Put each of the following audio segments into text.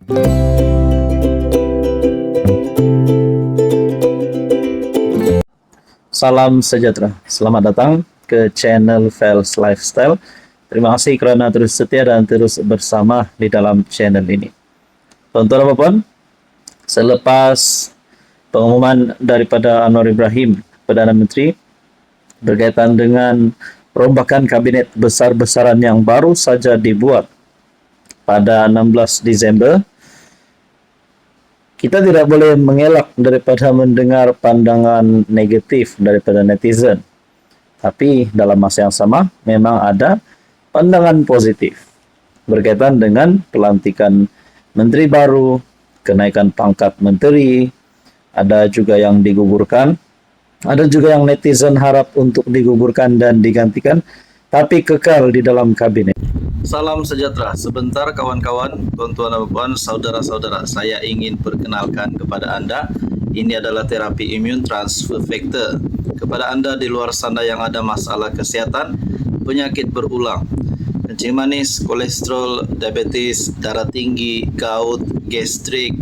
Salam sejahtera, selamat datang ke channel Fels Lifestyle. Terima kasih karena terus setia dan terus bersama di dalam channel ini. Tuan-tuan dan puan, selepas pengumuman daripada Anwar Ibrahim, Perdana Menteri, berkaitan dengan perombakan kabinet besar-besaran yang baru saja dibuat pada 16 Disember, kita tidak boleh mengelak daripada mendengar pandangan negatif daripada netizen. Tapi dalam masa yang sama, memang ada pandangan positif berkaitan dengan pelantikan menteri baru, kenaikan pangkat menteri, ada juga yang digugurkan, ada juga yang netizen harap untuk digugurkan dan digantikan, tapi kekal di dalam kabinet. Salam sejahtera. Sebentar kawan-kawan, tuan-tuan dan puan, saudara-saudara, saya ingin perkenalkan kepada Anda, ini adalah terapi imun transfer factor. Kepada Anda di luar sana yang ada masalah kesehatan, penyakit berulang, kencing manis, kolesterol, diabetes, darah tinggi, gout, gastrik,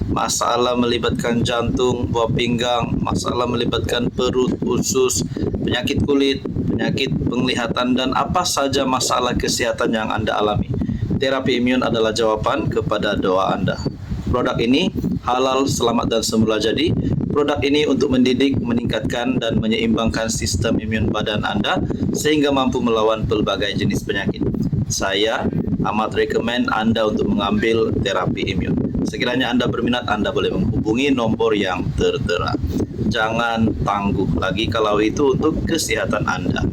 masalah melibatkan jantung, buah pinggang, masalah melibatkan perut, usus, penyakit kulit, penyakit penglihatan, dan apa saja masalah kesehatan yang Anda alami. Terapi imun adalah jawaban kepada doa Anda. Produk ini halal, selamat, dan semula jadi. Produk ini untuk mendidik, meningkatkan, dan menyeimbangkan sistem imun badan Anda sehingga mampu melawan pelbagai jenis penyakit. Saya amat rekomen Anda untuk mengambil terapi imun. Sekiranya Anda berminat, Anda boleh menghubungi nomor yang tertera. Jangan tangguh lagi kalau itu untuk kesehatan Anda.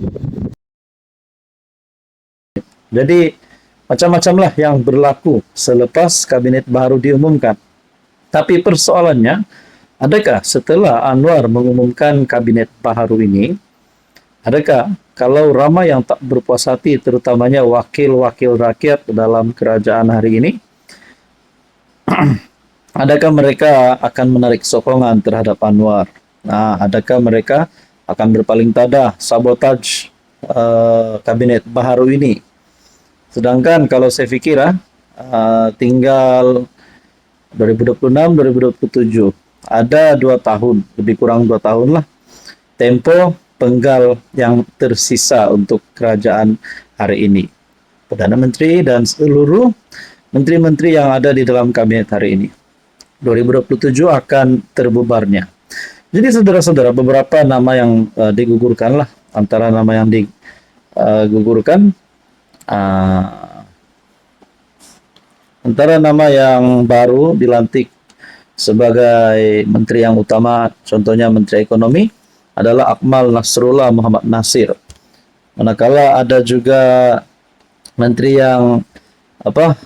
Jadi, macam-macamlah yang berlaku selepas kabinet baru diumumkan. Tapi persoalannya, adakah setelah Anwar mengumumkan kabinet baru ini, adakah kalau ramai yang tak berpuas hati, terutamanya wakil-wakil rakyat dalam kerajaan hari ini, adakah mereka akan menarik sokongan terhadap Anwar? Nah, adakah mereka akan berpaling tada, sabotaj kabinet baru ini? Sedangkan kalau saya fikir, tinggal 2026-2027, ada 2 tahun, lebih kurang 2 tahun lah, tempo penggal yang tersisa untuk kerajaan hari ini. Perdana Menteri dan seluruh menteri-menteri yang ada di dalam kabinet hari ini. 2027 akan terbubarnya. Jadi saudara-saudara, beberapa nama yang digugurkan lah. Antara nama yang digugurkan, antara nama yang baru dilantik sebagai menteri yang utama, contohnya Menteri Ekonomi, adalah Akmal Nasrullah Muhammad Nasir. Manakala ada juga menteri yang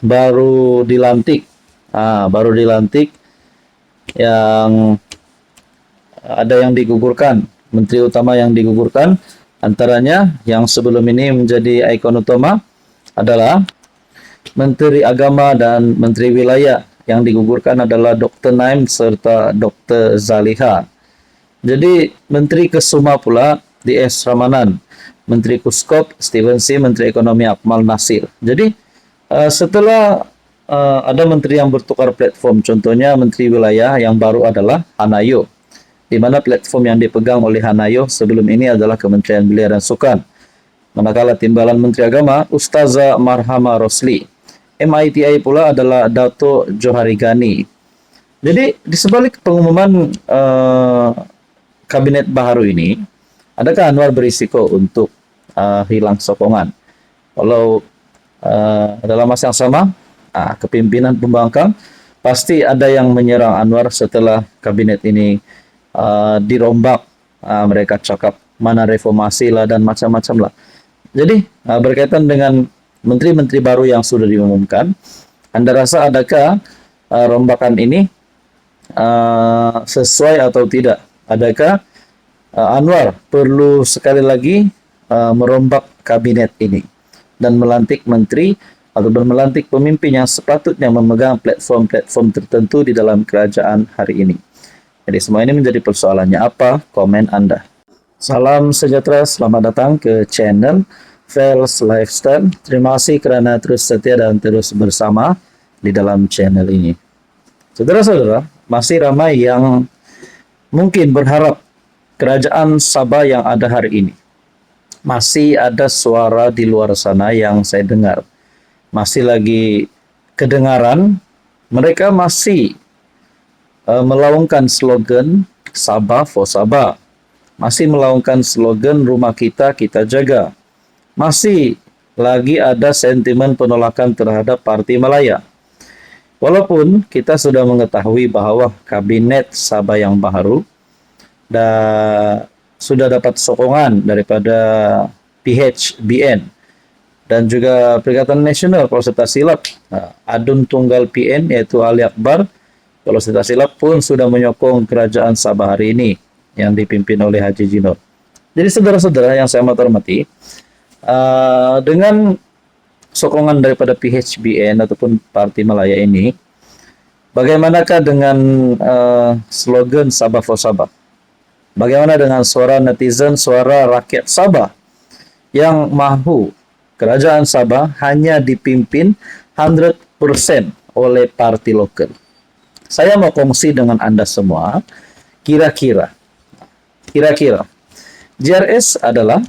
baru dilantik, yang ada yang digugurkan, menteri utama yang digugurkan, antaranya yang sebelum ini menjadi ikon utama adalah Menteri Agama dan Menteri Wilayah. Yang digugurkan adalah Dr. Naim serta Dr. Zaliha. Jadi Menteri Kesuma pula D.S. Ramanan, Menteri Kuskop Stephen C, Menteri Ekonomi Akmal Nasir. Jadi setelah ada menteri yang bertukar platform, contohnya Menteri Wilayah yang baru adalah Hanayo, di mana platform yang dipegang oleh Hanayo sebelum ini adalah Kementerian Belia dan Sukan. Manakala timbalan Menteri Agama Ustazah Marhama Rosli. MITI pula adalah Dato' Johari Ghani. Jadi di sebalik pengumuman kabinet baru ini, adakah Anwar berisiko untuk hilang sokongan? Kalau dalam masa yang sama, kepimpinan pembangkang pasti ada yang menyerang Anwar setelah kabinet ini dirombak. Mereka cakap mana reformasi lah dan macam-macam lah. Jadi berkaitan dengan menteri-menteri baru yang sudah diumumkan, Anda rasa adakah rombakan ini sesuai atau tidak? Adakah Anwar perlu sekali lagi merombak kabinet ini dan melantik menteri atau melantik pemimpin yang sepatutnya memegang platform-platform tertentu di dalam kerajaan hari ini? Jadi semua ini menjadi persoalannya. Apa komen Anda? Salam sejahtera, selamat datang ke channel Fels Lifestyle. Terima kasih kerana terus setia dan terus bersama di dalam channel ini. Saudara-saudara, masih ramai yang mungkin berharap kerajaan Sabah yang ada hari ini. Masih ada suara di luar sana yang saya dengar. Masih lagi kedengaran, mereka masih melaungkan slogan Sabah for Sabah. Masih melaungkan slogan rumah kita, kita jaga. Masih lagi ada sentimen penolakan terhadap Parti Malaya. Walaupun kita sudah mengetahui bahwa kabinet Sabah yang baru sudah dapat sokongan daripada PHBN dan juga Perikatan Nasional kalau tak silap, Adun Tunggal PN yaitu Ali Akbar kalau tak silap pun sudah menyokong kerajaan Sabah hari ini yang dipimpin oleh Haji Jinor. Jadi saudara-saudara yang saya hormati, dengan sokongan daripada PHBN ataupun Parti Malaya ini, bagaimanakah dengan slogan Sabah for Sabah? Bagaimana dengan suara netizen, suara rakyat Sabah yang mahu kerajaan Sabah hanya dipimpin 100% oleh parti lokal? Saya mau kongsi dengan Anda semua, kira-kira JRS adalah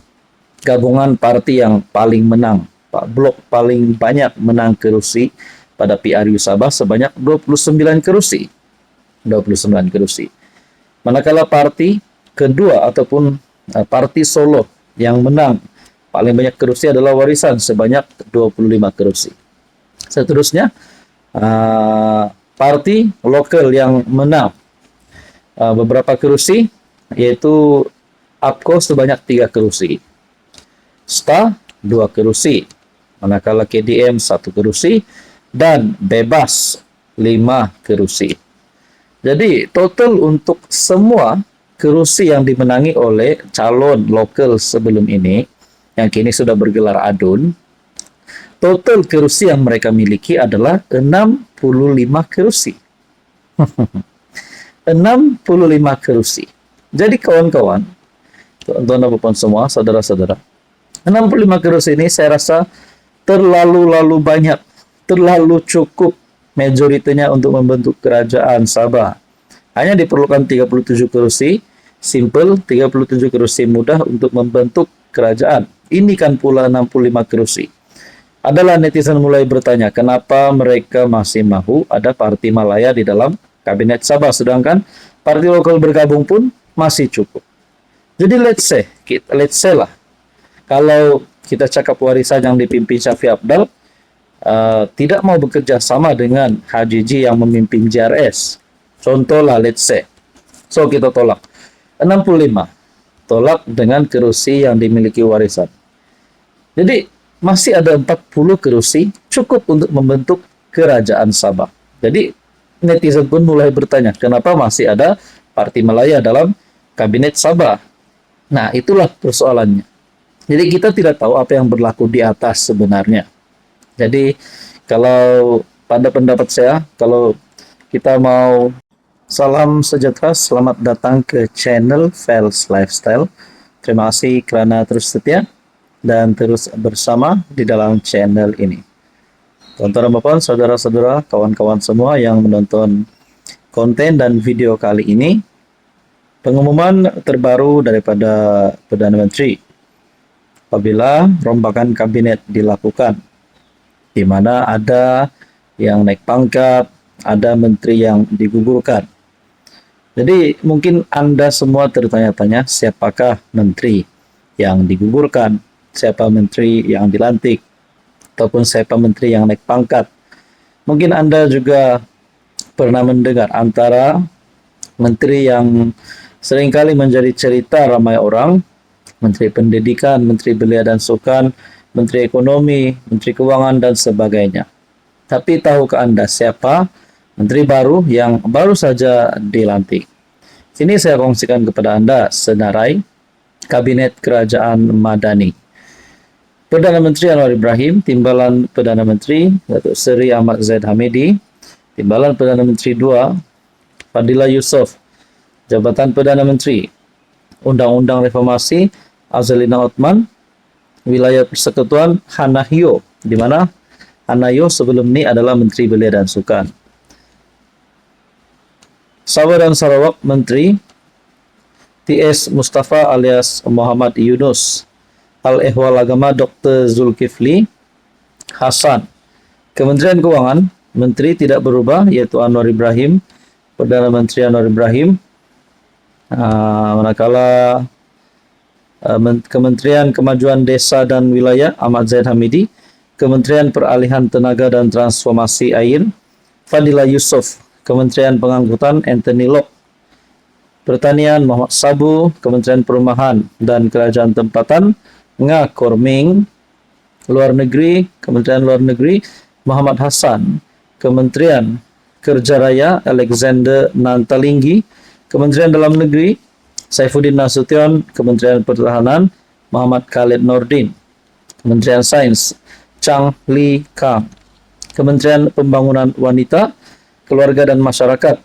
gabungan parti yang paling menang, blok paling banyak menang kursi pada PRU Sabah sebanyak 29 kursi. 29 kursi. Manakala parti kedua ataupun parti Solo yang menang paling banyak kursi adalah Warisan sebanyak 25 kursi. Seterusnya, parti lokal yang menang beberapa kursi yaitu APKO sebanyak 3 kursi. STA 2 kursi, manakala KDM 1 kursi, dan Bebas 5 kursi. Jadi total untuk semua kursi yang dimenangi oleh calon lokal sebelum ini, yang kini sudah bergelar adun, total kursi yang mereka miliki adalah 65 kursi. 65 kursi. Jadi kawan-kawan, tuan-tuan semua, saudara-saudara, 65 kursi ini saya rasa terlalu banyak, terlalu cukup majoritinya untuk membentuk kerajaan Sabah. Hanya diperlukan 37 kursi, simple, 37 kursi mudah untuk membentuk kerajaan. Ini kan pula 65 kursi. Adalah netizen mulai bertanya, kenapa mereka masih mahu ada Parti Malaya di dalam kabinet Sabah, sedangkan parti lokal bergabung pun masih cukup. Jadi let's say lah, kalau kita cakap Warisan yang dipimpin Syafiq Apdal tidak mau bekerja sama dengan Haji J yang memimpin JRS. Contohlah let's say. So kita tolak. 65. Tolak dengan kursi yang dimiliki Warisan. Jadi masih ada 40 kursi cukup untuk membentuk kerajaan Sabah. Jadi netizen pun mulai bertanya, kenapa masih ada Parti Malaya dalam kabinet Sabah? Nah, itulah persoalannya. Jadi kita tidak tahu apa yang berlaku di atas sebenarnya. Jadi kalau pada pendapat saya, kalau kita mau salam sejahtera, selamat datang ke channel Fels Lifestyle. Terima kasih kerana terus setia dan terus bersama di dalam channel ini. Tuan-tuan dan puan, saudara-saudara, kawan-kawan semua yang menonton konten dan video kali ini, pengumuman terbaru daripada Perdana Menteri apabila rombakan kabinet dilakukan, di mana ada yang naik pangkat, ada menteri yang digugurkan. Jadi mungkin Anda semua tertanya-tanya, siapakah menteri yang digugurkan, siapa menteri yang dilantik, ataupun siapa menteri yang naik pangkat. Mungkin Anda juga pernah mendengar antara menteri yang seringkali menjadi cerita ramai orang, Menteri Pendidikan, Menteri Belia dan Sukan, Menteri Ekonomi, Menteri Keuangan, dan sebagainya. Tapi tahukah Anda siapa menteri baru yang baru saja dilantik? Sini saya kongsikan kepada Anda senarai Kabinet Kerajaan Madani. Perdana Menteri Anwar Ibrahim, Timbalan Perdana Menteri Datuk Seri Ahmad Zaid Hamidi, Timbalan Perdana Menteri 2 Fadila Yusof, Jabatan Perdana Menteri Undang-Undang Reformasi Azalina Othman, Wilayah Persekutuan Hanahyo, di mana Anayo sebelum ini adalah Menteri Belia dan Sukan. Sabah dan Sarawak Menteri TS Mustafa alias Muhammad Yunus. Al-Ehwal Agama Dr. Zulkifli Hasan. Kementerian Keuangan Menteri tidak berubah yaitu Anwar Ibrahim, Perdana Menteri Anwar Ibrahim. Manakala Kementerian Kemajuan Desa dan Wilayah Ahmad Zaid Hamidi, Kementerian Peralihan Tenaga dan Transformasi Air Fadila Yusof, Kementerian Pengangkutan Anthony Lok, Pertanian Muhammad Sabu, Kementerian Perumahan dan Kerajaan Tempatan Nga Korming, Luar Negeri, Kementerian Luar Negeri Muhammad Hassan, Kementerian Kerja Raya Alexander Nantalinggi, Kementerian Dalam Negeri Saifuddin Nasution, Kementerian Pertahanan Muhammad Khalid Nordin, Kementerian Sains Chang Li Kang, Kementerian Pembangunan Wanita, Keluarga dan Masyarakat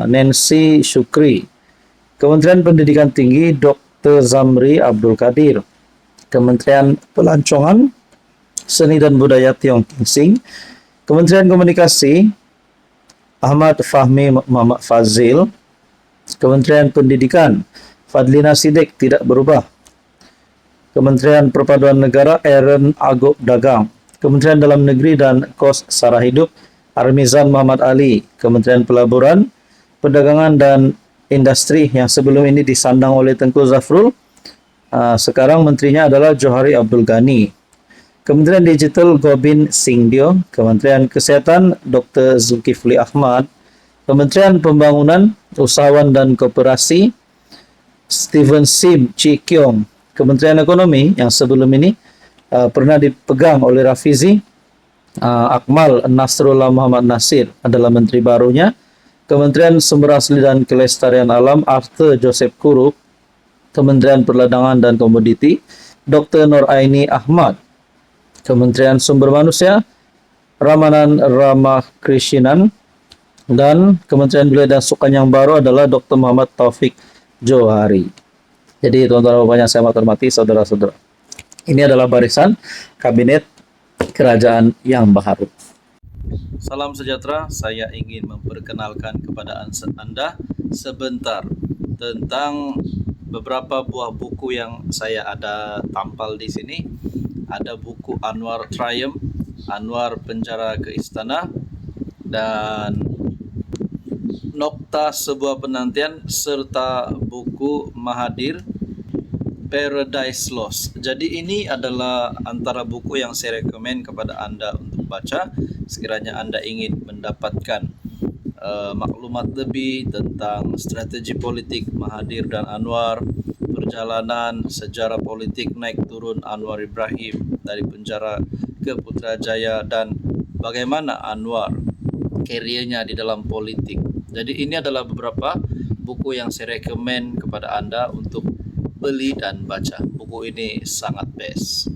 Nancy Syukri, Kementerian Pendidikan Tinggi Dr. Zamri Abdul Kadir, Kementerian Pelancongan Seni dan Budaya Tiong Kingsing, Kementerian Komunikasi Ahmad Fahmi Muhammad Fazil, Kementerian Pendidikan Fadlina Sidek tidak berubah, Kementerian Perpaduan Negara Aaron Agop Dagang, Kementerian Dalam Negeri dan Kos Sara Hidup Armizan Muhammad Ali, Kementerian Pelaburan, Perdagangan dan Industri yang sebelum ini disandang oleh Tengku Zafrul, sekarang menterinya adalah Johari Abdul Ghani. Kementerian Digital Gobin Singdio, Kementerian Kesehatan Dr. Zulkifli Ahmad, Kementerian Pembangunan, Usahawan dan Koperasi Steven Sim Chikyong, Kementerian Ekonomi yang sebelum ini pernah dipegang oleh Rafizi, Akmal Nasrullah Muhammad Nasir adalah menteri barunya. Kementerian Sumber Asli dan Kelestarian Alam Arthur Joseph Kurup, Kementerian Perdagangan dan Komoditi Dr. Nur Aini Ahmad, Kementerian Sumber Manusia Ramanan Ramakrishnan, dan Kementerian Belia dan Sukan yang baru adalah Dr. Muhammad Taufik Johari. Jadi tuan-tuan dan puan yang saya hormati, saudara-saudara, ini adalah barisan kabinet kerajaan yang baru. Salam sejahtera, saya ingin memperkenalkan kepada Anda sebentar tentang beberapa buah buku yang saya ada tampal di sini. Ada buku Anwar Triumph, Anwar Penjara ke Istana, dan Nokta Sebuah Penantian, serta buku Mahathir Paradise Lost. Jadi ini adalah antara buku yang saya rekomen kepada Anda untuk baca sekiranya Anda ingin mendapatkan maklumat lebih tentang strategi politik Mahathir dan Anwar, perjalanan sejarah politik naik turun Anwar Ibrahim dari penjara ke Putrajaya, dan bagaimana Anwar karirnya di dalam politik. Jadi ini adalah beberapa buku yang saya rekomen kepada Anda untuk beli dan baca. Buku ini sangat best.